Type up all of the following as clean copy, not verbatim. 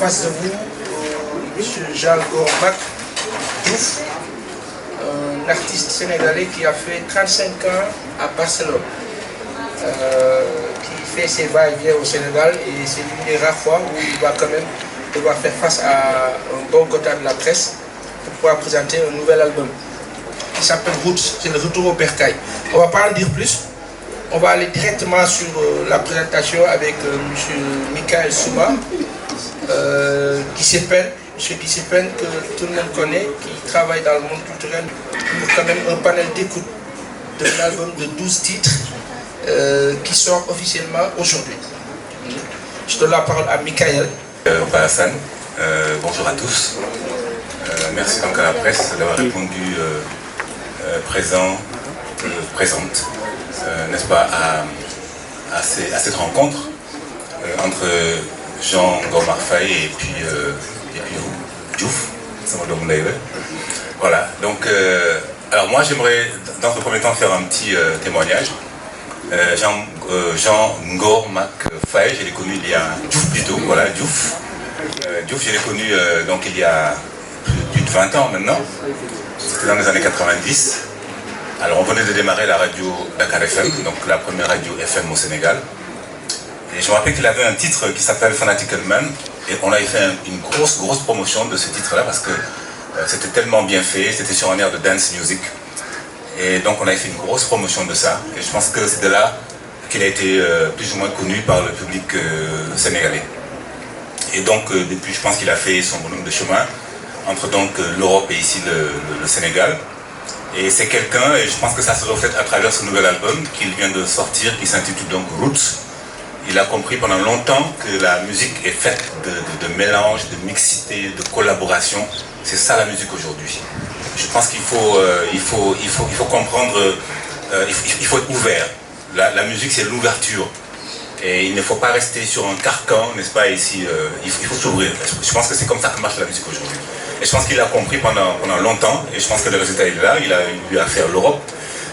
Face de vous, M. Jean-Gormac Diouf, un artiste sénégalais qui a fait 35 ans à Barcelone, qui fait ses va-et-vient au Sénégal, et c'est l'une des rares fois où il va quand même devoir faire face à un boycottage de la presse pour pouvoir présenter un nouvel album qui s'appelle Roots, c'est le retour au bercail. On ne va pas en dire plus, on va aller directement sur la présentation avec M. Michael Souba, M. Discipline, que tout le monde connaît, qui travaille dans le monde culturel, pour quand même un panel d'écoute de l'album de 12 titres qui sort officiellement aujourd'hui. Je donne la parole à Michael. Hassan, bonjour à tous. Merci donc à la presse d'avoir répondu présente, n'est-ce pas, à cette rencontre entre Jean-Gormac Faye et puis vous, Diouf, c'est mon nom. Voilà, donc, alors moi j'aimerais dans le premier temps faire un petit témoignage. Jean-Gormac Faye, je l'ai connu il y a Diouf plutôt, voilà, Diouf. Diouf, je l'ai connu donc il y a plus de 20 ans maintenant, c'était dans les années 90. Alors on venait de démarrer la radio Dakar FM, donc la première radio FM au Sénégal. Et je me rappelle qu'il avait un titre qui s'appelle Fanatical Man, et on avait fait une grosse promotion de ce titre-là parce que c'était tellement bien fait, c'était sur un air de dance music. Et donc on avait fait une grosse promotion de ça, et je pense que c'est de là qu'il a été plus ou moins connu par le public sénégalais. Et donc depuis, je pense qu'il a fait son bonhomme de chemin entre donc l'Europe et ici le Sénégal. Et c'est quelqu'un, et je pense que ça se reflète à travers ce nouvel album qu'il vient de sortir, qui s'intitule donc Roots. Il a compris pendant longtemps que la musique est faite de mélange, de mixité, de collaboration. C'est ça la musique aujourd'hui. Je pense qu'il faut comprendre, il faut être ouvert. La musique, c'est l'ouverture. Et il ne faut pas rester sur un carcan, n'est-ce pas, ici, il faut s'ouvrir. Je pense que c'est comme ça que marche la musique aujourd'hui. Et je pense qu'il a compris pendant longtemps, et je pense que le résultat est là. Il a eu à faire l'Europe.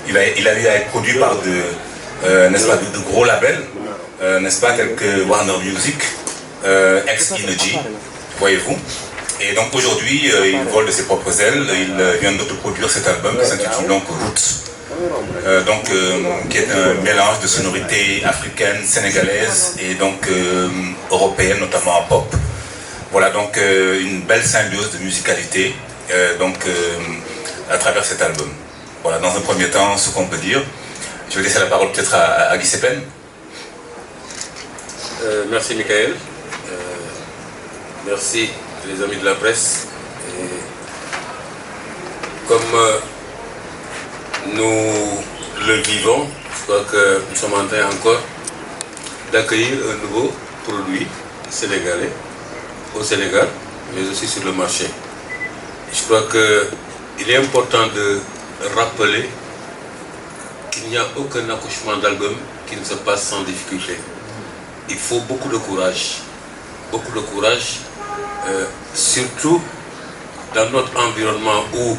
Il a eu à être produit par n'est-ce pas, de gros labels, n'est-ce pas, tels que Warner Music, X-Energy, voyez-vous. Et donc aujourd'hui, il vole de ses propres ailes. Il vient d'autoproduire cet album qui s'intitule donc Roots. Qui est un mélange de sonorités africaines, sénégalaises et donc européennes, notamment en pop. Voilà, donc une belle symbiose de musicalité à travers cet album. Voilà, dans un premier temps, ce qu'on peut dire. Je vais laisser la parole peut-être à Guy Sepen. Merci Michael. Merci les amis de la presse. Et comme nous le vivons, je crois que nous sommes en train encore d'accueillir un nouveau produit sénégalais au Sénégal, mais aussi sur le marché. Je crois qu'il est important de rappeler qu'il n'y a aucun accouchement d'album qui ne se passe sans difficulté. Il faut beaucoup de courage, surtout dans notre environnement où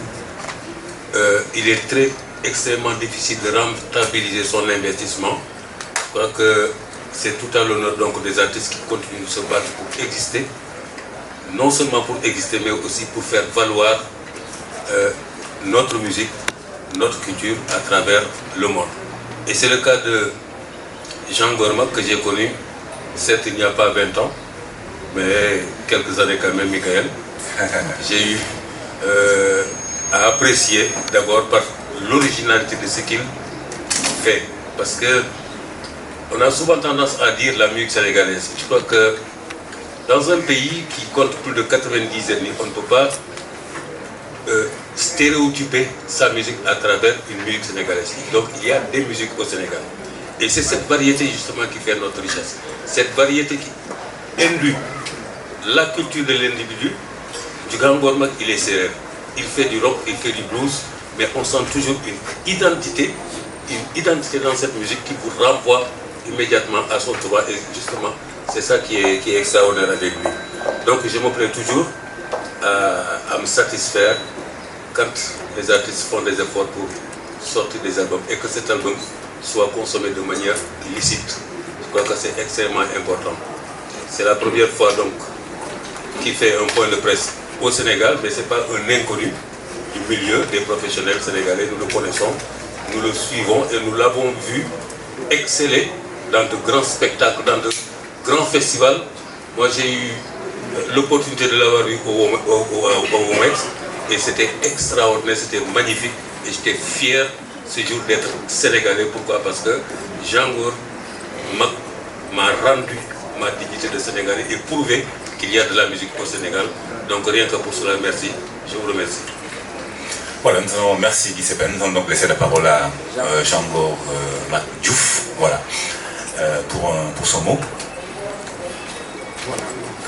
il est extrêmement difficile de rentabiliser son investissement. Je crois que c'est tout à l'honneur donc des artistes qui continuent de se battre pour exister, non seulement pour exister, mais aussi pour faire valoir notre musique, notre culture à travers le monde. Et c'est le cas de Jean-Gormac que j'ai connu, certes il n'y a pas 20 ans, mais quelques années quand même, Michael. J'ai eu à apprécier d'abord par l'originalité de ce qu'il fait. Parce que on a souvent tendance à dire la musique sénégalaise. Je crois que dans un pays qui compte plus de 90 ethnies, on ne peut pas stéréotyper sa musique à travers une musique sénégalaise. Donc il y a des musiques au Sénégal. Et c'est cette variété justement qui fait notre richesse. Cette variété qui induit la culture de l'individu. Du Jean-Gormac, il est sérieux. Il fait du rock, il fait du blues, mais on sent toujours une identité dans cette musique qui vous renvoie immédiatement à son droit. Et justement, c'est ça qui est extraordinaire avec lui. Donc je me plais toujours à me satisfaire quand les artistes font des efforts pour sortir des albums et que cet album soit consommé de manière licite. Je crois que c'est extrêmement important. C'est la première fois donc qui fait un point de presse au Sénégal, mais ce n'est pas un inconnu du milieu des professionnels sénégalais. Nous le connaissons, nous le suivons et nous l'avons vu exceller dans de grands spectacles, dans de grands festivals. Moi, j'ai eu l'opportunité de l'avoir vu au Womex et c'était extraordinaire, c'était magnifique et j'étais fier ce jour d'être sénégalais. Pourquoi? Parce que Jean Ngor m'a rendu ma dignité de sénégalais et prouvé qu'il y a de la musique au Sénégal. Donc rien que pour cela, merci. Je vous remercie. Voilà, merci Guy Sepène. Nous allons donc laisser la parole à Jean Ngor Diouf, voilà, pour son mot. Voilà, donc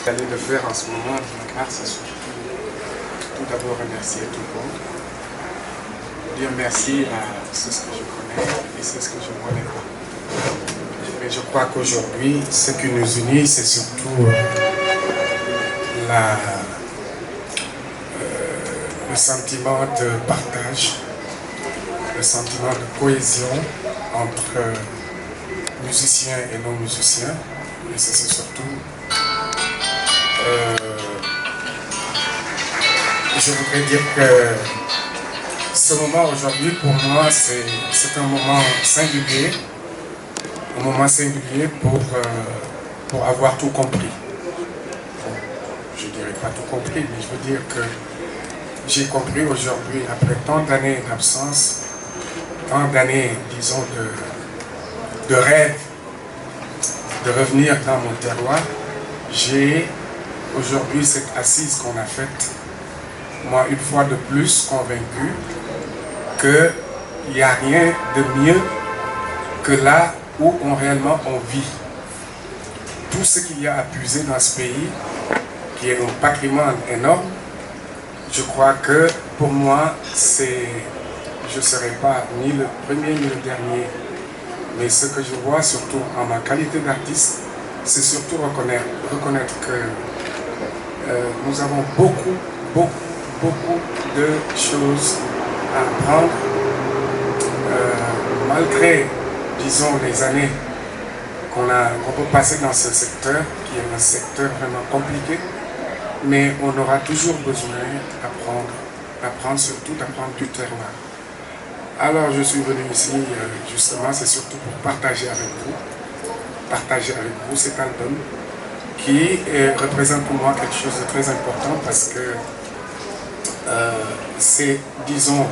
j'allais le faire en ce moment, car c'est surtout tout d'abord remercier tout le monde. Dire merci à ceux que je connais et ceux que je ne connais pas. Mais je crois qu'aujourd'hui, ce qui nous unit, c'est surtout le sentiment de partage, le sentiment de cohésion entre musiciens et non-musiciens. Et c'est surtout, je voudrais dire que ce moment aujourd'hui, pour moi, c'est un moment singulier. Un moment singulier pour avoir tout compris. Bon, je ne dirais pas tout compris, mais je veux dire que j'ai compris aujourd'hui, après tant d'années d'absence, tant d'années, disons, de rêve, de revenir dans mon terroir, j'ai aujourd'hui cette assise qu'on a faite, moi une fois de plus convaincu qu'il n'y a rien de mieux que là où réellement on vit. Tout ce qu'il y a à puiser dans ce pays, qui est un patrimoine énorme, je crois que pour moi, je ne serai pas ni le premier ni le dernier. Mais ce que je vois surtout en ma qualité d'artiste, c'est surtout reconnaître que nous avons beaucoup de choses à apprendre, malgré, disons, les années qu'on peut passer dans ce secteur, qui est un secteur vraiment compliqué, mais on aura toujours besoin d'apprendre surtout d'apprendre du terroir. Alors je suis venu ici, justement, c'est surtout pour partager avec vous cet album qui représente pour moi quelque chose de très important parce que c'est, disons,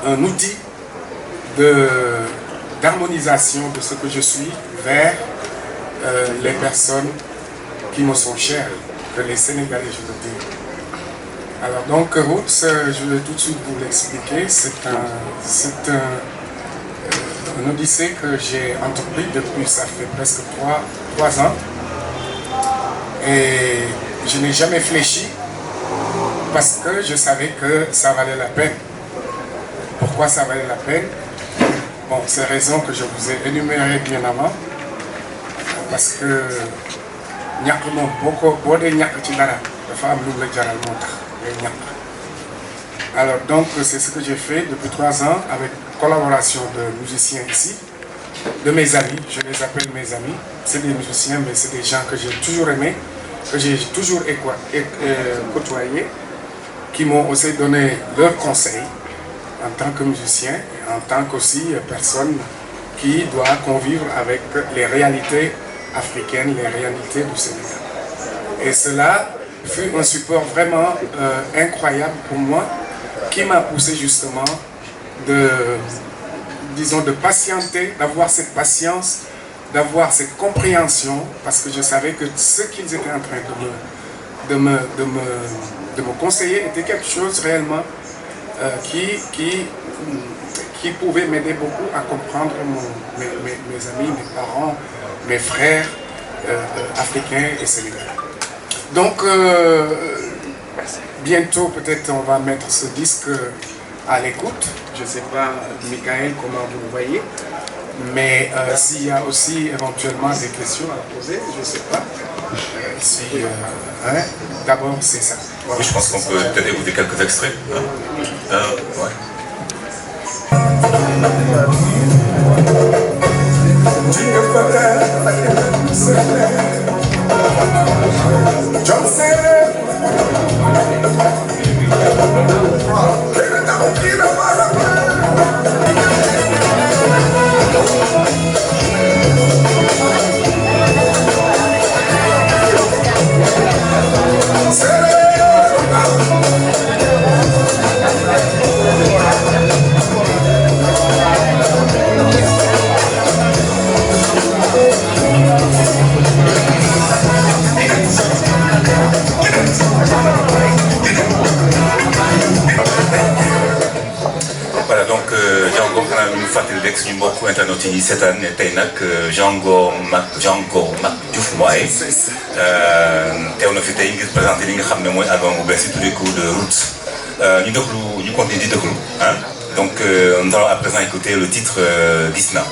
un outil d'harmonisation de ce que je suis vers les personnes qui me sont chères, que les Sénégalais, je veux dire. Alors donc Roots, je vais tout de suite vous l'expliquer, c'est un odyssée que j'ai entrepris depuis, ça fait presque 3 ans. Et je n'ai jamais fléchi parce que je savais que ça valait la peine. Pourquoi ça valait la peine? Bon, c'est raisons que je vous ai énumérées bien avant. Parce que alors donc c'est ce que j'ai fait depuis 3 ans avec collaboration de musiciens ici, de mes amis, je les appelle mes amis, c'est des musiciens mais c'est des gens que j'ai toujours aimés, que j'ai toujours côtoyés, qui m'ont aussi donné leurs conseils en tant que musicien et en tant qu'aussi personne qui doit convivre avec les réalités africaines, les réalités du Sénégal. Et cela fut un support vraiment incroyable pour moi, qui m'a poussé justement de patienter, d'avoir cette patience, d'avoir cette compréhension, parce que je savais que ce qu'ils étaient en train de me conseiller était quelque chose réellement qui pouvait m'aider beaucoup à comprendre mes amis, mes parents, mes frères africains et sénégalais. Donc, bientôt, peut-être, on va mettre ce disque à l'écoute. Je ne sais pas, Michael, comment vous le voyez. Mais s'il y a aussi éventuellement des questions à poser, je ne sais pas. D'abord, c'est ça. Voilà. Oui, je pense qu'on peut peut-être écouter quelques extraits. Ouais. Voilà, donc Django xanaa ñu fàttali rek suñu mbokku internet yi seetaan ne tey nag Django Mac Diouf Moaye teew na fi tey ngir présenter li nga xam ne mooy album bu bees yi tuddee ko de route ñu déglu ñu continuer di déglu ah donc nous allons à présent écouter le titre Gis Na.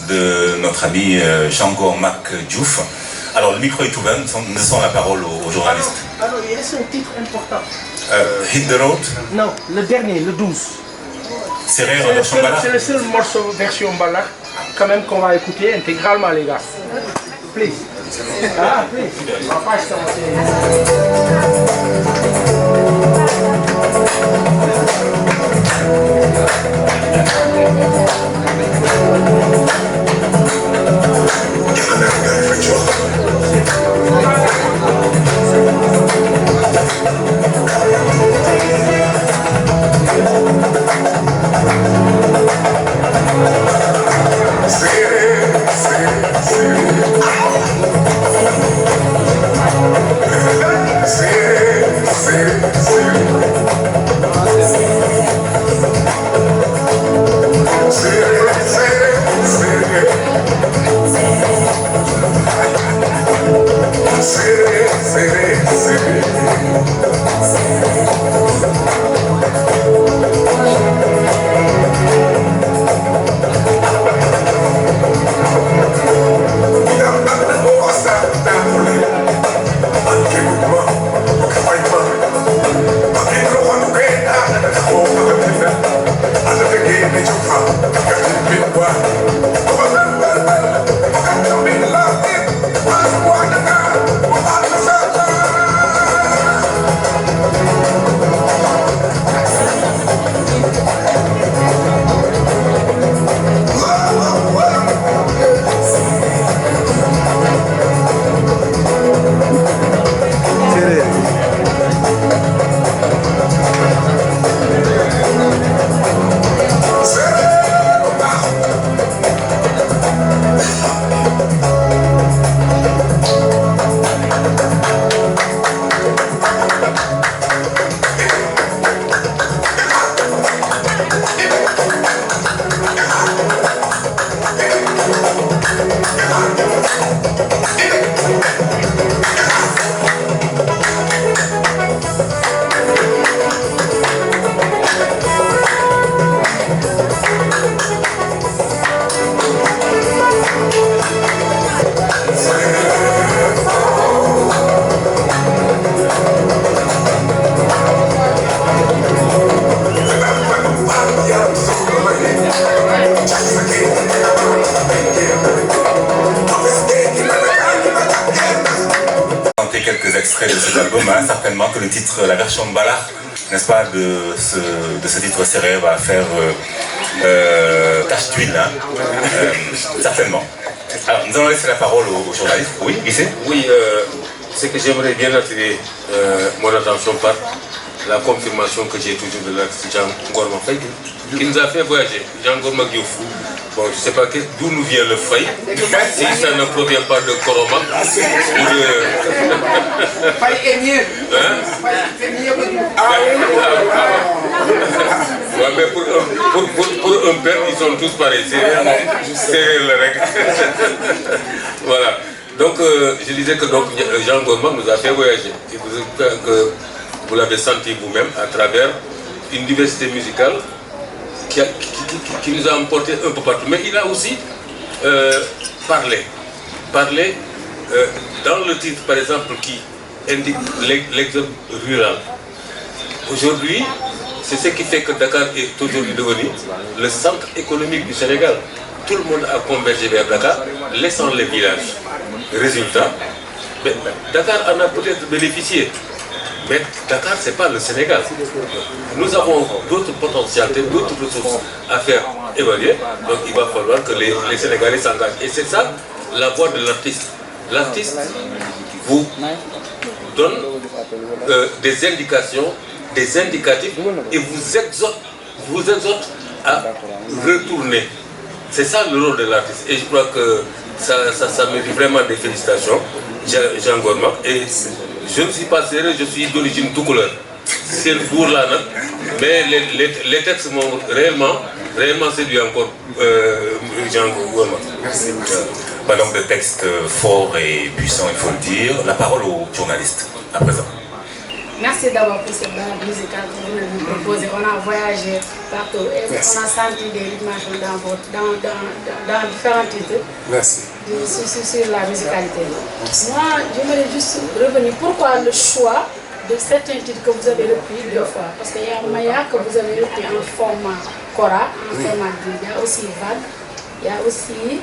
De notre ami Django Mac Diouf. Alors le micro est ouvert, nous laissons la parole aux journalistes. Alors il reste un titre important. Hit the Road. Non, le dernier, le 12. C'est le seul morceau version Mbalax quand même qu'on va écouter intégralement les gars. Please. Ah, please. On va pas se que le titre, la version Mbalax, n'est-ce pas, de ce titre sérère va faire tache d'huile, hein, certainement. Alors, nous allons laisser la parole aux journalistes. Oui, Guissé? Oui, ce que j'aimerais bien attirer mon attention par la confirmation que j'ai toujours de l'artiste Jean Ngorma Faye, qui nous a fait voyager, Jean Ngorma Diouf. Bon, je ne sais pas d'où nous vient le Faye, si ça ne provient pas de Koromak ou de... Faye est mieux. Hein? Faye est mieux que Diouf. Ouais, mais pour un père, ils sont tous pareils. C'est la règle. Voilà. Donc, je disais que donc, Jean Ngorma nous a fait voyager. Et que vous l'avez senti vous-même à travers une diversité musicale qui nous a emporté un peu partout. Mais il a aussi parlé dans le titre, par exemple, qui indique l'exode rural. Aujourd'hui, c'est ce qui fait que Dakar est aujourd'hui devenu le centre économique du Sénégal. Tout le monde a convergé vers Dakar, laissant les villages. Résultat, Dakar en a peut-être bénéficié. Mais Dakar, ce n'est pas le Sénégal. Nous avons d'autres potentialités, d'autres ressources à faire évaluer. Donc il va falloir que les Sénégalais s'engagent. Et c'est ça la voix de l'artiste. L'artiste vous donne des indications, des indicatifs et vous exhorte à retourner. C'est ça le rôle de l'artiste. Et je crois que ça mérite vraiment des félicitations, Jean Ngorma. Et je ne suis pas sérieux, je suis d'origine tout couleur. C'est le bourg là, mais les textes m'ont réellement séduit encore Jean Ngorma. Merci. Pas donc de textes forts et puissants, il faut le dire. La parole aux journalistes, à présent. Merci d'avoir pour cette balade musicale que vous nous proposez. On a voyagé partout et on a senti des rythmes dans différents titres. Merci. Sur la musicalité. Moi, j'aimerais juste revenir. Pourquoi le choix de certains titres que vous avez repris 2 fois? Parce qu'il y a Maya que vous avez repris en format Kora, en format Dil. Il y a aussi Vague, il y a aussi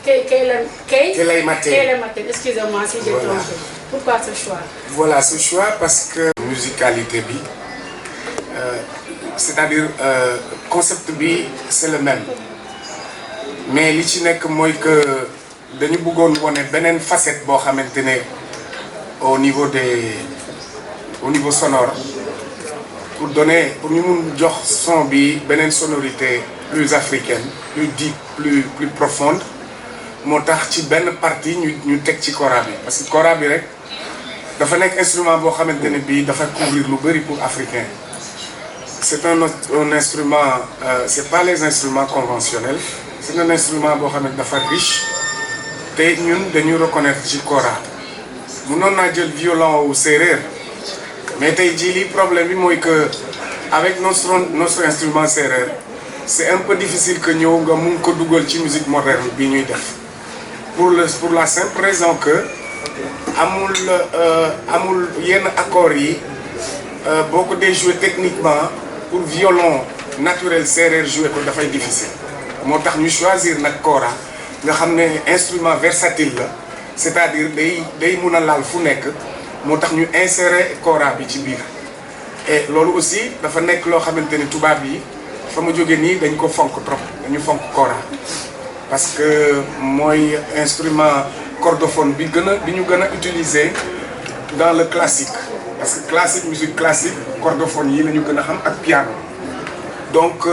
Keila Maten. Excusez-moi si j'ai trompé. Pourquoi ce choix? Voilà, ce choix parce que musicalité bi, c'est-à-dire concept bi, c'est le même. Mais li ci nek moy que dañu bëggoon woné benen facette bo xamantene au niveau sonore pour ñu mun jox son bi benen sonorité plus africaine, plus deep, plus profonde. Motax ci benn partie ñu tek ci kora bi parce que kora bi rek dafa nek instrument bo xamantene bi dafa couvrir lu bari pour africain. C'est un instrument, c'est pas les instruments conventionnels. C'est un instrument qui est riche et nous devons reconnaître le kora. Nous avons un violon ou serré. Mais le problème est que avec notre instrument serré, c'est un peu difficile que nous ayons la musique moderne. Pour la simple raison que il y a un accord, beaucoup de jouer techniquement pour violon naturel serré jouer c'est difficile. Nous avons choisi le kora, nga xamné instrument versatile la, c'est-à-dire day mëna laal fu nek, motax ñu insérer kora bi ci biir. Et lolu aussi dafa nek lo xamanteni tubaab yi fa mu joggé ni dañ ko fonk trop, dañu fonk kora. Parce que moy instrument cordophone bi ñu gëna utiliser dans le classique. Parce que classique, musique classique, cordophone yi lañu gëna xam ak piano. Donc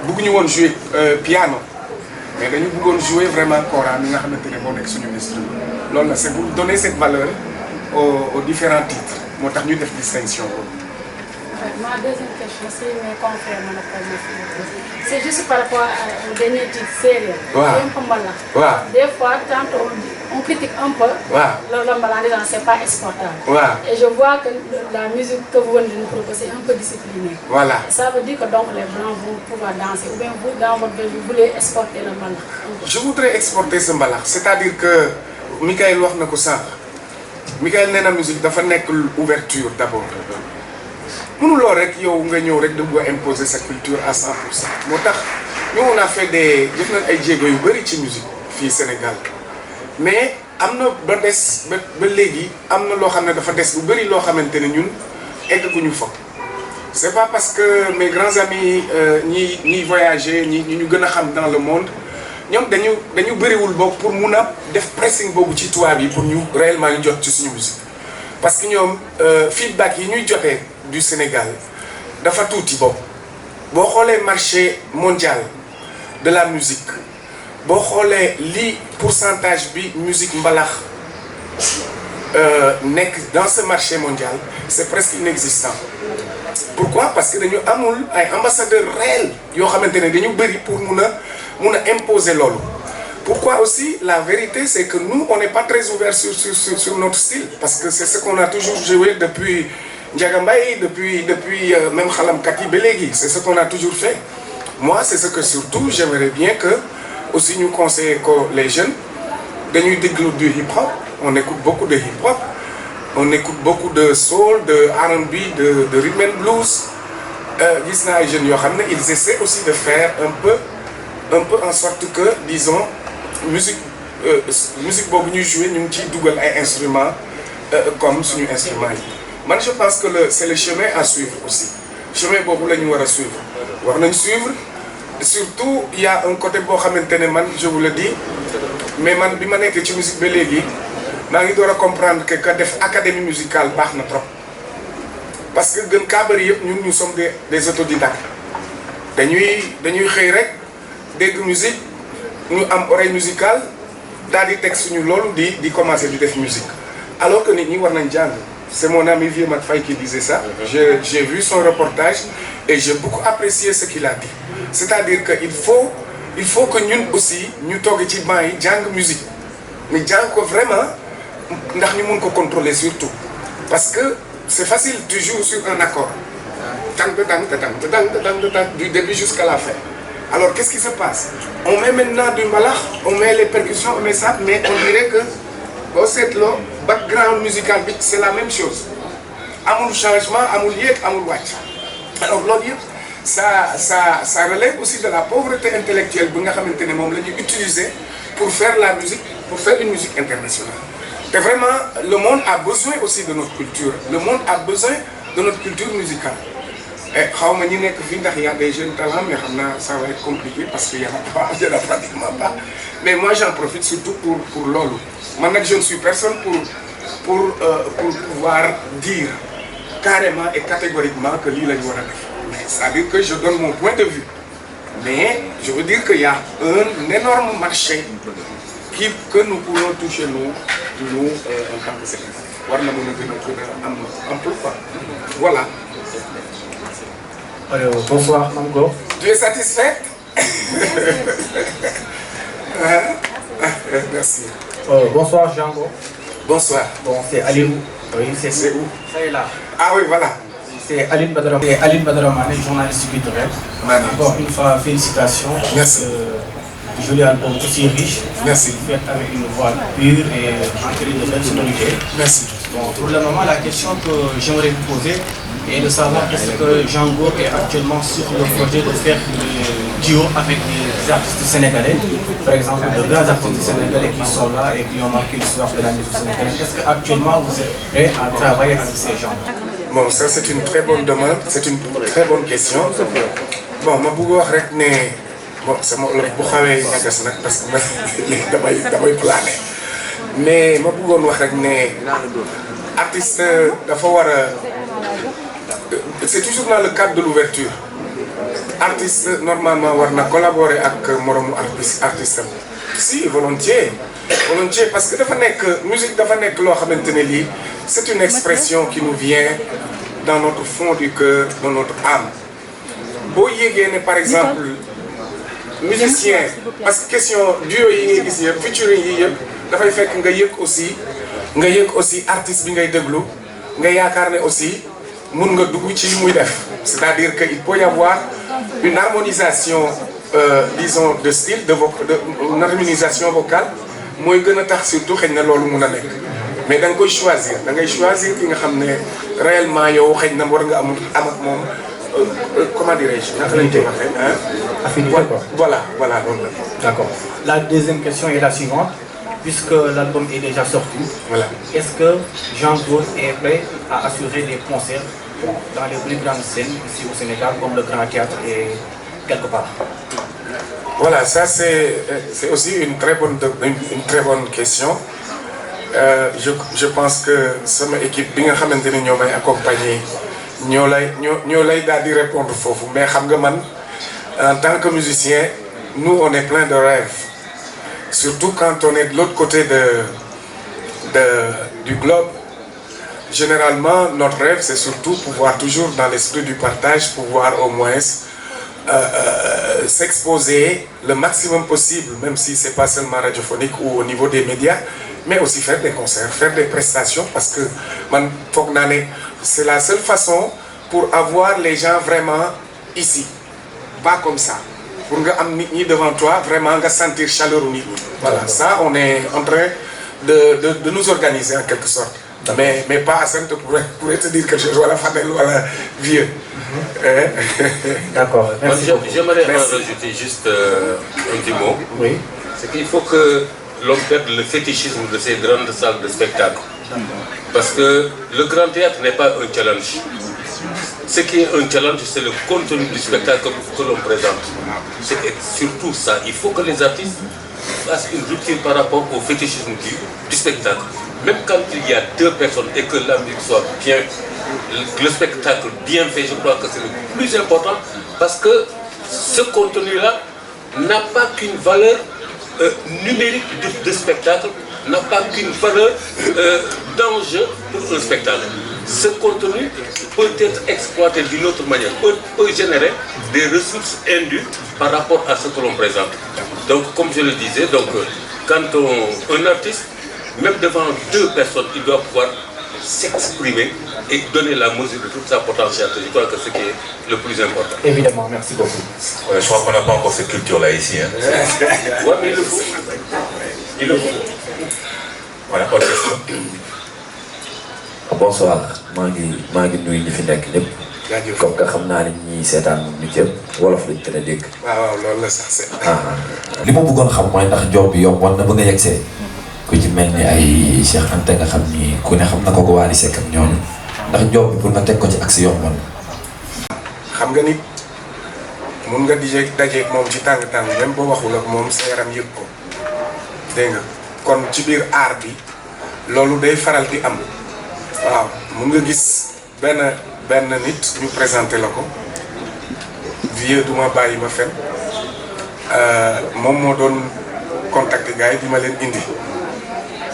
bëgguñu woon jouer piano mais dañu bëggoon jouer vraiment kora mi nga xamantene moo nekk suñu instrument. Loolu la c'est pour donner cette valeur aux différents titres. Moo tax ñu def distinction. Ma deuxième question, c'est mes confrères me c'est juste par rapport au dernier titre sérieux. Ouais. Des fois, quand on critique un peu, le mbalax c'est pas exportable. Et je vois que la musique que vous venez de nous proposer est un peu disciplinée. Voilà. Ça veut dire que donc les blancs vont pouvoir danser ou bien vous dans votre vie vous voulez exporter le mbalax. Je voudrais exporter ce mbalax, c'est-à-dire que Michael wax na ko sànq. Michael nee na musique dafa nekk ouverture d'abord. Mënuloo rek yow nga ñëw rek da bëgg imposer sa culture à 100%. Moo tax ñu on a fait def nañ ay jéego yu bari ci musique fii Sénégal. Mais am na ba des ba léegi am na loo xam ne dafa des lu bëri loo xamante ne ñun egguñu fa. C'est pas parce que mes grands amis ñi voyager ñi ñu gën a xam dans le monde ñoom dañu bëriwul boobu pour mun a def pressing boobu ci tubaab yi pour ñu réellement ñu jot ci suñu musique parce que ñoom feedback yi ñuy jotee du Sénégal dafa tuuti boobu boo xoolee marché mondial de la musique boo xoolee li pourcentage bi musique mbalax nekk dans ce marché mondial c'est presque inexistant. Pourquoi? Parce que dañu amul ay ambassadeurs réels yoo xamante ne dañu bëri pour mun a imposer loolu. Pourquoi aussi? La vérité c'est que nous on n'est pas très ouvert sur notre style parce que c'est ce qu'on a toujours joué depuis Ndiaga Mbaye depuis même xalamkat yi ba léegi c'est ce qu'on a toujours fait. Moi c'est ce que surtout j'aimerais bien que aussi ñu conseiller ko les jeunes dañuy déglu du hip-hop, on écoute beaucoup de hip-hop. On écoute beaucoup de soul, de R&B, de rhythm and blues. Gis naa ay jeunes yoo xam ne ils essaient aussi de faire un peu en sorte que disons musique boobu ñuy jouer ñu ngi ciy dugal ay instruments comme suñu instruments yi. Man je pense que c'est le chemin à suivre aussi. Chemin boobu la ñu war a suivre. War nañ suivre surtout il y a un côté boo xamante ne man je vous le dis mais man bi ma nekk ci musique ba léegi. maa ngi door a comprendre que def académie musicale baax na trop parce que gën kaa bëri yëpp ñun ñu sommes des autodidactes dañuy xëy rek dégg musique ñu am oreille musicale daal di teg suñu loolu di commencer di def musique alors que nit ñi war nañ jàng. C'est mon ami Vieux Mac Faye qui disait ça. J'ai vu son reportage et j'ai beaucoup apprécié ce qu'il a dit. C'est-à-dire que il faut que ñun aussi ñu toog ci banc yi jàng musique mais jàng ko vraiment. ndax ñu mun ko contrôler surtout parce que c'est facile tu joues sur un accord tang du début jusqu'à la fin alors qu'est-ce qui se passe on met maintenant du mbalax on met les percussions on met ça mais on dirait que boo seetloo background musical bi c'est la même chose amul changement amul yéeg amul wàcc alors loolu yëpp ça relève aussi de la pauvreté intellectuelle bi nga xamante ne moom la ñuy utiliser pour faire la musique pour faire une musique internationale. Et vraiment, le monde a besoin aussi de notre culture. Le monde a besoin de notre culture musicale. Et il y a des jeunes talents, mais ça va être compliqué parce qu'il n'y en a pratiquement pas. Mais moi, j'en profite surtout pour Lolo. Maintenant, je ne suis personne pour pouvoir dire carrément et catégoriquement que lui, il a mais ça veut dire que je donne mon point de vue. Mais je veux dire qu'il y a un énorme marché que nous pouvons toucher nous en tant que Sénégalais. Voilà. Alors, bonsoir Mango. Tu es satisfaite? Merci. Bonsoir Django. Bonsoir. Bon, c'est Aline. Oui, c'est où? Ça est là. Ah oui, voilà. C'est Aline Badramane, journaliste culturel. Encore une fois, félicitations. Merci. Joli album aussi riche. Merci. Fait avec une voix pure et entrée de belle sonorité. Merci. Bon, pour le moment, la question que j'aimerais vous poser est de savoir est-ce que Django est actuellement sur le projet de faire des duos avec des artistes sénégalais, par exemple de grands artistes sénégalais qui sont là et qui ont marqué l'histoire de la musique sénégalaise. Est-ce qu'actuellement vous êtes prêt à travailler avec ces gens? Bon, ça c'est une très bonne demande, c'est une très bonne question. Bon, ma bëgg wax rek ne bon sama olof bu xawee ñagas nag parce que man damay plané mais ma bëggoon wax rek ne artiste dafa war a c'est toujours dans le cadre de l'ouverture artiste normalement war na collaborer ak moromu artiste si volontiers parce que dafa nekk musique dafa nekk loo xamante ne lii c'est une expression qui nous vient dans notre fond du cœur dans notre âme boo yéegee ne par exemple musicien parce que question duo yi ngay gis yëpp featuring yi yëpp dafay fekk nga yëg aussi artiste bi ngay déglu nga yaakaar ne aussi mun nga dugg ci li muy def c'est-à-dire que il peut y avoir une harmonisation disons de style une harmonisation vocale mooy gën a tax surtout xëy na loolu mun a nekk mais da nga koy choisir ki nga xam ne réellement yow xëy na war nga am ak moom comment dirais-je naka lañ koy waxee affinité quoi. Voilà loolu la. D'accord. La deuxième question est la suivante. puisque l'album est déjà sorti, Voilà. est-ce que Jean-Claude est prêt à assurer des concerts dans les plus grandes scènes ici au Sénégal, comme le Grand Théâtre et quelque part? Voilà, ça c'est aussi une très bonne question. Je pense que sama équipe bi nga xamante ni ñoo may accompagner ñoo lay daal di répondre foofu, mais xam nga man en tant que musicien nous on est plein de rêves, surtout quand on est de l'autre côté du globe. Généralement notre rêve c'est surtout pouvoir toujours dans l'esprit du partage pouvoir au moins s'exposer le maximum possible, même si c'est pas seulement radiophonique ou au niveau des médias, mais aussi faire des concerts, faire des prestations, parce que man foog naa ne c'est la seule façon pour avoir les gens vraiment ici, pas comme ça, pour nga am nit ñi devant toi vraiment nga sentir chaleur nit ñi. Voilà, ça on est en train de nous organiser en quelque sorte. Mais pas à Sainte pour te dire quelque chose, voilà Fadel, voilà vieux. D'accord. J'aimerais en rajouter juste un petit mot. Oui. C'est qu'il faut que l'on perde le fétichisme de ces grandes salles de spectacle. Parce que le grand théâtre n'est pas un challenge. Ce qui est un challenge, c'est le contenu du spectacle que l'on présente. C'est surtout ça. Il faut que les artistes fassent une rupture par rapport au fétichisme du spectacle. Même quand il y a deux personnes et que la musique soit bien, le spectacle bien fait, je crois que c'est le plus important, parce que ce contenu-là n'a pas qu'une valeur numérique de spectacle, n'a pas qu'une valeur d'enjeu pour un spectacle. Ce contenu peut être exploité d'une autre manière, peut générer des ressources indues par rapport à ce que l'on présente. Donc, comme je le disais, quand un artiste, même devant deux personnes, il doit pouvoir s'exprimer et donner la mesure de toute sa potentialité. Je crois que c'est ce qui est le plus important. Évidemment, merci beaucoup. Je crois qu'on n'a pas encore cette culture-là ici. Hein. Oui, mais il le faut. Il le faut. Voilà, autre question. Bonsoir, maa ngi nuyu ñi fi nekk ñëpp. jaajëf comme que xam naa ne ñii seetaan ñu jëpp wolof lañ gën a dégg. waaw loolu la sax c'est. li ma bëggoon xam mooy ndax job bi yomboon na ba nga yegsee ku ci mel ni ay Cheikh Anta nga xam ni ku ne xam na ko Wally Seck ak ñooñu ndax job bi pour nga teg ko ci axe yomboon. xam nga nit mun nga di dajeeg moom ci tàng-tàng même boo waxul ak moom sa yaram yëg ko dégg nga kon ci biir art bi loolu day faral di am. waaw mun nga gis benn nit ñu présenté la ko vieux duma bàyyi ma fen moom moo doon contacté gars yi di ma leen indi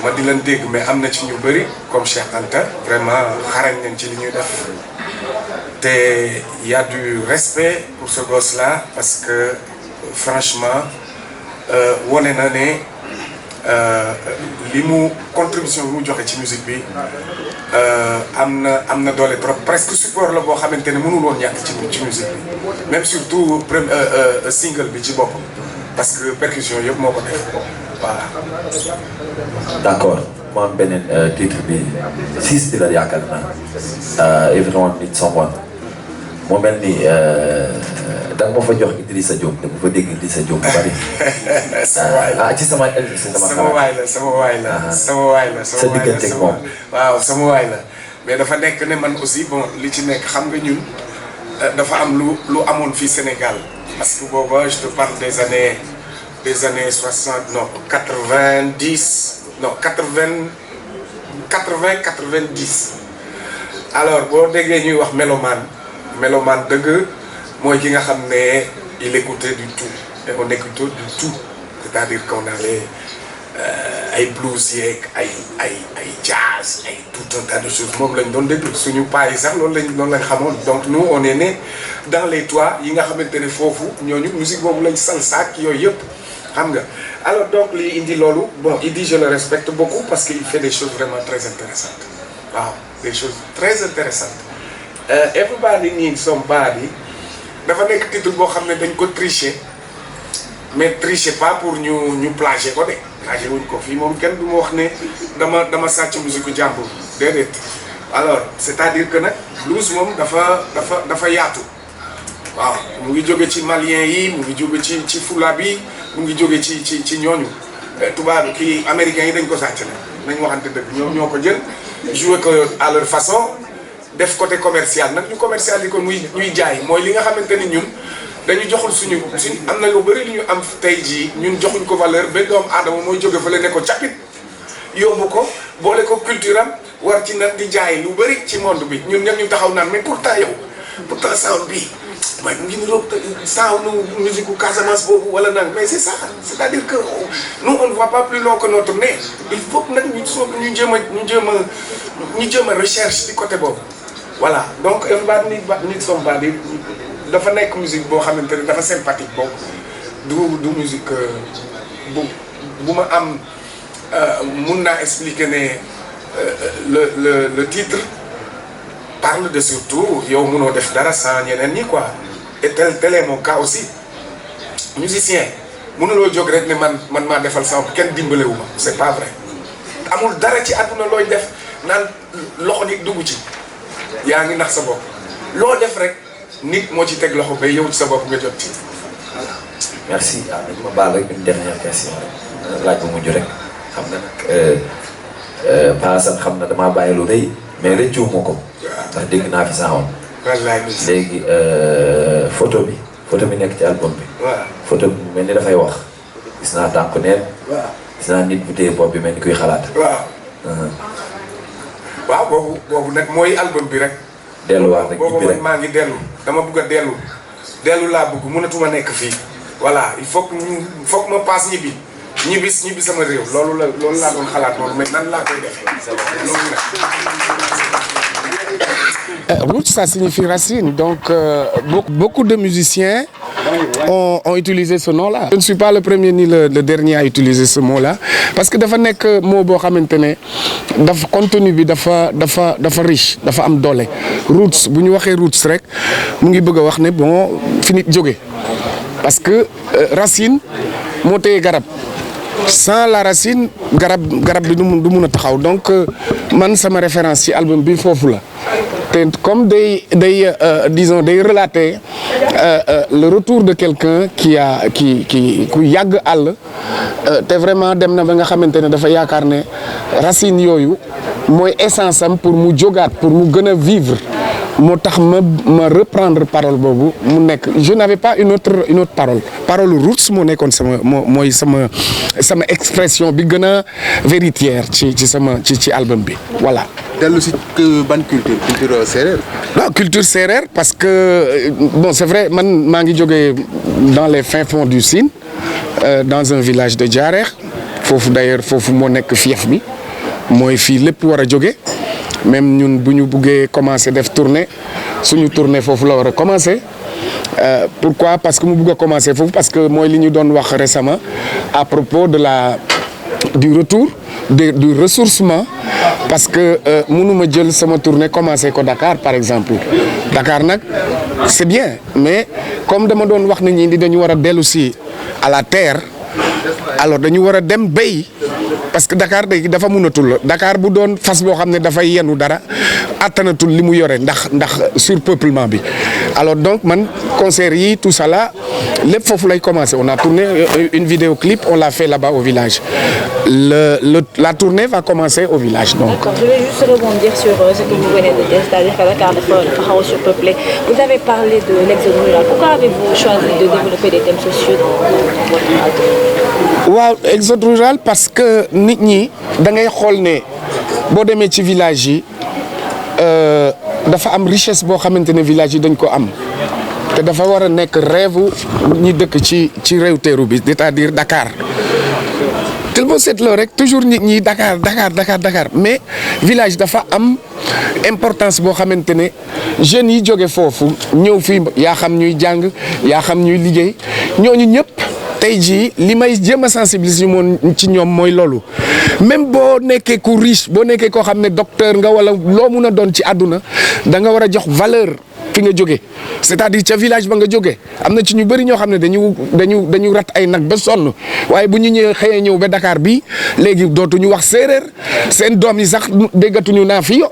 ma di leen dégg mais am na ci ñu bëri comme Cheikh Anta vraiment xarañ nañ ci li ñuy def te y a du respect pour ce gosse là parce que franchement wone na ne li mu contribution bi mu joxe ci musique bi am na doole trop presque support la boo xamante ne mënul woon ñàkk ci musique bi même surtout single bi ci boppam parce que percussion yëpp moo ko def voilà. d'accord mu am beneen titre bi 6 bi la yaakaar naa Everyone Needs Someone moo mel ni da nga ma fa jox Idrissa Diop dama fa dégg Idrissa Diop bu bari. ci sama waay la sa digganteeg moom waaw sama waay la mais dafa nekk ne man aussi bon li ci nekk xam nga ñun dafa am lu amoon fii Sénégal parce que booba je te parle des années 60 non 90 non 80 90 alors boo déggee ñuy wax mélomane dëgg mooy ki nga xam ne il écoutait du tout et on écoutait du tout c'est-à-dire qu'on avait ay blues yeeg ay jazz ay tout un tas de choses moom lañ doon déglu suñu paa yi sax loolu lañ xamoon donc nous on est né dans les toits yi nga xamante ne foofu ñooñu musique boobu lañ salsa ak yooyu yëpp xam nga alors donc li indi loolu bon il dit je le respecte beaucoup parce qu'il fait des choses vraiment très intéressantes waaw des choses très intéressantes Everybody Needs Somebody dafa nekk titre boo xam ne dañ ko tricher mais tricher pas pour ñu plagier ko de plagier wuñ ko fii moom kenn du ma wax ne dama sàcc musique jàmbur déedéet alors c'est-à-dire que nag blues moom dafa yaatu waaw mu ngi jóge ci malien yi mu ngi jóge ci fula bi mu ngi jóge ci ñooñu tubaab kii américains yi dañ ko sàcc nañ waxante dëgg ñoom ñoo ko jël joué ko à leur façon def côté commercial nag ñu commercial yi ko ñuy jaay mooy li nga xamante ni ñun dañu joxul suñu am na lu bëri lu ñu am tey jii ñun joxuñ ko valeur ba doomu aadama mooy jóge fële ne ko capit yóbbu ko boole ko culture am war ci nag di jaay lu bëri ci monde bi ñun ñag ñu taxaw naan mais pourtant sound bii mooy mu ngi niroog sound musique Casamance boobu wala nag mais c'est ça c'est-à-dire que nous on ne voit pas plus long que notre nez il faut que nag ñu jéem a recherche ci côté boobu voilà donc Everybody Needs Somebody dafa nekk musique boo xamante ne dafa sympathique boobu du musique bu ma am mun naa expliquer ne le titre parle de surtout yow mënoo def dara sans ñeneen ñi quoi et tel est mon cas aussi musicien mënuloo jóg rek ne man maa defal sama kenn dimbalewu ma c'est pas vrai amul dara ci àdduna looy def naan loxo nit dugg ci yaa ngi nax sa bopp loo def rek nit moo ci teg loxo ba yow ci sa bopp nga jot ci. merci dañ ma baal rek une dernière question rek laaj bu mujj rek xam nga nag Paasan xam na damaa bàyyi lu rëy mais rëccuwuma ko ndax dégg naa fi saawoon. wallaay léegi photo bi nekk ci album bi. waaw photo bi mel ni dafay wax gis naa tànku neen. waaw gis naa nit bu téye bopp bi mel ni kuy xalaat. waaw boobu nag mooy album bi rek. delluwaat rek boobu man maa ngi dama bëgg a dellu laa bëgg mënatuma nekk fii voilà il faut que ma paas ñibbi sama réew loolu laa doon xalaat noonu mais nan laa koy defee loolu nag. Roots, ça signifie racine. Donc, beaucoup de musiciens ont utilisé ce nom-là. Je ne suis pas le premier ni le dernier à utiliser ce mot-là. Parce que dafa nekk mot boo xamante ne dafa contenu bi dafa riche dafa am doole. Roots bu ñu waxee roots rek mu ngi bëgg a wax ne bon fi nit jóge parce que racine moo téye garab. Sans la racine garab bi du mun a taxaw donc man sama référence ci album bi foofu la te comme day relater le retour de quelqu'un ku yàgg àll te vraiment dem na ba nga xamante ne dafa yaakaar ne racine yooyu mooy essence am pour mu jógaat pour mu gën a vivre moo tax ma reprendre parole boobu mu nekk je n'avais pas une autre parole roots moo nekkoon mooy sama expression bi gën a véritière ci album bi voilà. dellu si ban culture séeréer. non culture séeréer parce que bon c'est vrai man maa ngi jógee dans les fins fonds du Sine dans un village de Diarère foofu moo nekk fief bi mooy fii lépp war a jóge même ñun bu ñu buggee commencer def tournée suñu tournée foofu la war a commencer pourquoi parce que mu bugg a commencer foofu parce que mooy li ñu doon wax récemment à propos du retour du ressourcement parce que mënuma jël sama tournée commencer ko Dakar par exemple Dakar nag c'est bien mais comme dama doon wax nit ñi dañu war a dellu si à la terre alors dañu war a dem béy parce que Dakar dafa mënatul Dakar bu doon fas boo xam ne dafay yenu dara attanatul li mu yore ndax surpeuplement bi alors donc man concert yi tout ça là lépp foofu lay commencer on a tourné une vidéoclip on l'a fait là-bas au village la tournée va commencer au village donc. D'accord, je vais juste rebondir sur ce que vous venez de dire, c'est-à-dire que Dakar dafa xaw a surpeuplé. Vous avez parlé de l'exode rural. Pourquoi avez-vous choisi de développer des thèmes sociaux dans votre album? waaw exode rural parce que nit ñi da ngay xool ne boo demee ci village yi dafa am richesse boo xamante ne village yi dañ ko am te dafa war a nekk rêve ñi dëkk ci réew teeru bi c'est-à-dire Dakar te boo seetloo rek toujours nit ñi Dakar mais village dafa am importance boo xamante ne jeunes yi jóge foofu ñëw fii yaa xam ñuy jàng yaa xam ñuy liggéey ñooñu ñëpp. tey jii li may jéem a sensibiliser moom ci ñoom mooy loolu même boo nekkee ku riche boo nekkee koo xam ne docteur nga wala loo mun a doon ci àdduna da nga war a jox valeur fi nga jóge c'est-à-dire ca village ba nga jóge am na ci ñu bëri ñoo xam ne dañu rat ay nag ba sonn waaye bu ñu xëyee ñëw ba Dakar bi léegi dootuñu wax séeréer seen doom yi sax déggatuñu naa fi yo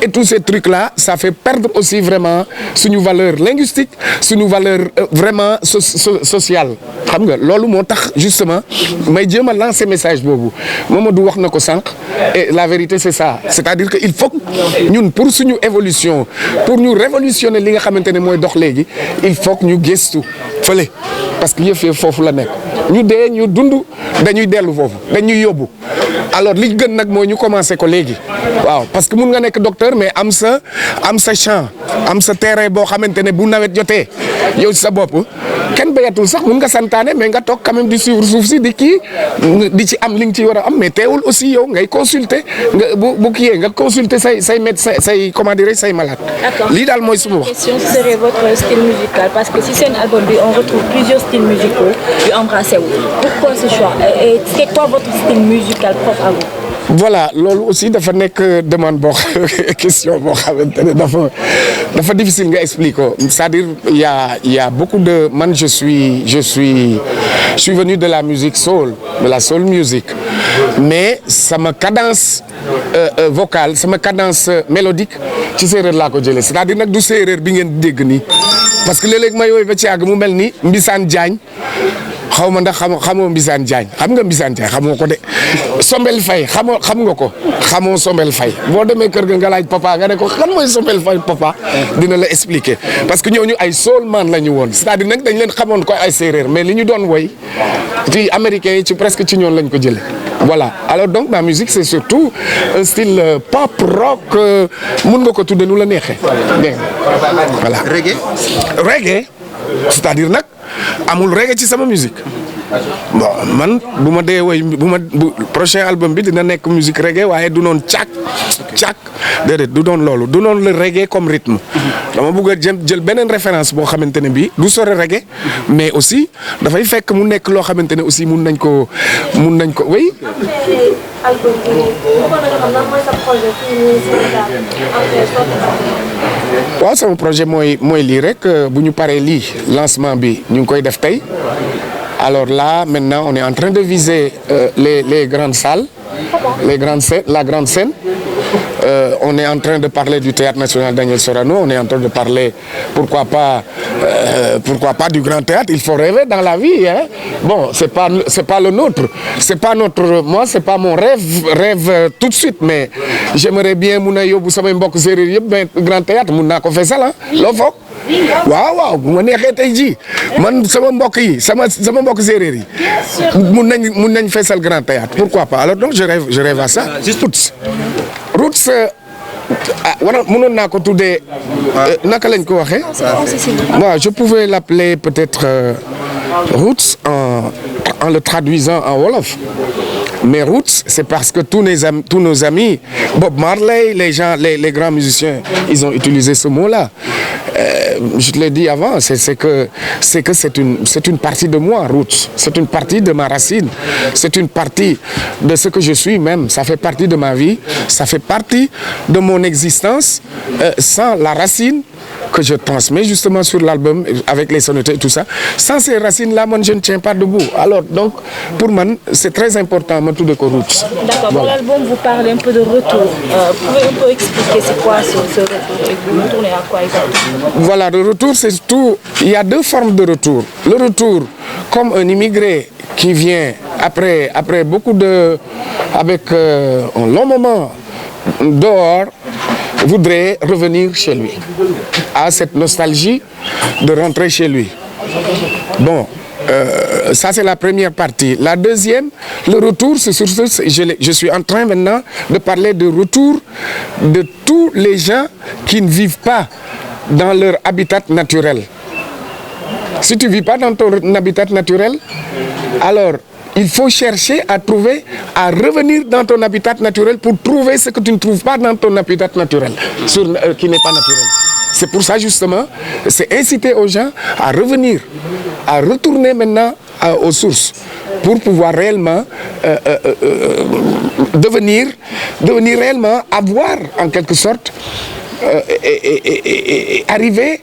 et tous ces trucs-là, ça fait perdre aussi vraiment suñu valeur linguistique, suñu valeur vraiment sociale. Xam nga loolu moo tax justement may jéem a lancer message boobu Mamadou wax na ko sànq et la vérité c'est ça, c'est-à-dire que il faut ñun pour suñu évolution pour ñu révolutionner li nga xamante ne mooy dox léegi il faut que ñu gëstu fële parce que yëf foofu la nekk ñu dee ñu dund dañuy dellu foofu dañuy yóbbu alors li gën nag mooy ñu commencé ko léegi waaw parce que mun nga nekk docteur mais am sa champ am sa terrain boo xamante ne bu nawet jotee yow ci sa bopp kenn béyatul sax mun nga santaane mais nga toog quand même di suivre suuf si di kii di ci am li nga ci war a am mais teewul aussi yow ngay consulter nga bu kiyee nga consulter say médecin say comment dirais say malade. D'accord. Lii daal mooy suma wax. Question serait votre style musical parce que si c'est un album bi on retrouve plusieurs styles musicaux yu embrassé wu. Pourquoi ce choix et c'est quoi votre style musical propre à vous? Voilà loolu aussi dafa nekk demande boo question boo xamante ne dafa difficile nga expliquer ko c'est-à-dire il y a beaucoup de man je suis venu de la musique soul de la soul music mais sama cadence vocale sama cadence mélodique ci séeréer laa ko jëlee c'est-à-dire nag du séeréer bi ngeen dégg nii parce que léeg-léeg ma yooyu ba ci àgg mu mel ni Mbisaan Jaañ xaw ma ndax xamoo Mbisaan Jaañ xam nga Mbisaan Jaañ xamoo ko de Sombel Fay xam nga ko xamoo Sombel Fay boo demee kër ga nga laaj papa nga ne ko kan mooy Sombel Fay papa dina la expliquer parce que ñooñu ay soul man la ñu woon c'est-à-dire nag dañ leen xamoon ko ay séeréer mais li ñu doon woy ci américains yi ci presque ci ñoon lañ ko jëlee voilà alors donc ma musique c'est surtout un style pop rock mun nga ko tudde nu la neexee dégg nga voilà reggae c'est-à-dire nag amul reggae ci sama musique bon man bu ma dee woy bu prochain album bi dina nekk musique reggae waaye du noon càkk déedéet du doon loolu du noon le reggae comme rythme dama bëgg a jël beneen référence boo xamante ne bii du sore reggae mais aussi dafay fekk mu nekk loo xamante ne aussi mun nañ ko oui. waaw sama projet mooy lii rek bu ñu paree lii lancement bi ñu ngi koy def tey alors là maintenant on est en train de viser les grandes salles la grande scène on est en train de parler du Théâtre National Daniel Sorano on est en train de parler pourquoi pas du Grand Théâtre il faut rêver dans la vie hein bon c'est pas le nôtre c'est pas mon rêve tout de suite mais j'aimerais bien mun a yóbbu samay mbokk séeréer yëpp mais Grand Théâtre mun naa ko feesal ah loo foog waaw bu ma neexee tey jii man sama mbokk yi sama mbokk séeréer yi mun nañ feesal Grand Théâtre pourquoi pas alors donc je rêve à ça Roots mënoon naa ko tuddee naka lañ ko waxee moi je pouvais l'appeler peut-être Roots en le traduisant en wolof mais Roots c'est parce que tous nos amis Bob Marley les grands musiciens ils ont utilisé ce mot-là je te l'ai dit avant c'est que c'est une partie de moi Roots c'est une partie de ma racine c'est une partie de ce que je suis même ça fait partie de ma vie ça fait partie de mon existence sans la racine que je transmets justement sur l'album avec les sonorités et tout ça sans ces racines-là man je ne tiens pas debout alors donc pour man c'est très important ma tudde ko Roots. D'accord, dans l'album vous parlez un peu de retour. Pouvez un peu expliquer c'est quoi ce retour et vous retournez à quoi exactement? Voilà, le retour c'est surtout il y a deux formes de retour. Le retour comme un immigré qui vient après beaucoup avec un long moment dehors voudrait revenir chez lui, a cette nostalgie de rentrer chez lui. Bon, ça c'est la première partie. La deuxième, le retour, c'est surtout, je suis en train maintenant de parler de retour de tous les gens qui ne vivent pas dans leur habitat naturel. Si tu ne vis pas dans ton habitat naturel, alors il faut chercher à revenir dans ton habitat naturel pour trouver ce que tu ne trouves pas dans ton habitat naturel, qui n'est pas naturel. C'est pour ça justement, c'est inciter aux gens à revenir, à retourner maintenant aux sources pour pouvoir réellement devenir réellement avoir en quelque sorte et arriver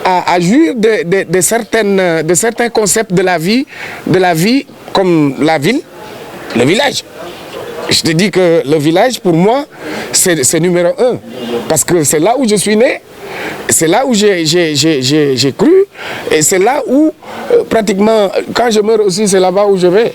à jouir de certains concepts de la vie comme la ville, le village. Je te dis que le village, pour moi, c'est numéro 1. Parce que c'est là où je suis né, c'est là où j'ai cru, et c'est là où, pratiquement, quand je meurs aussi, c'est là-bas où je vais.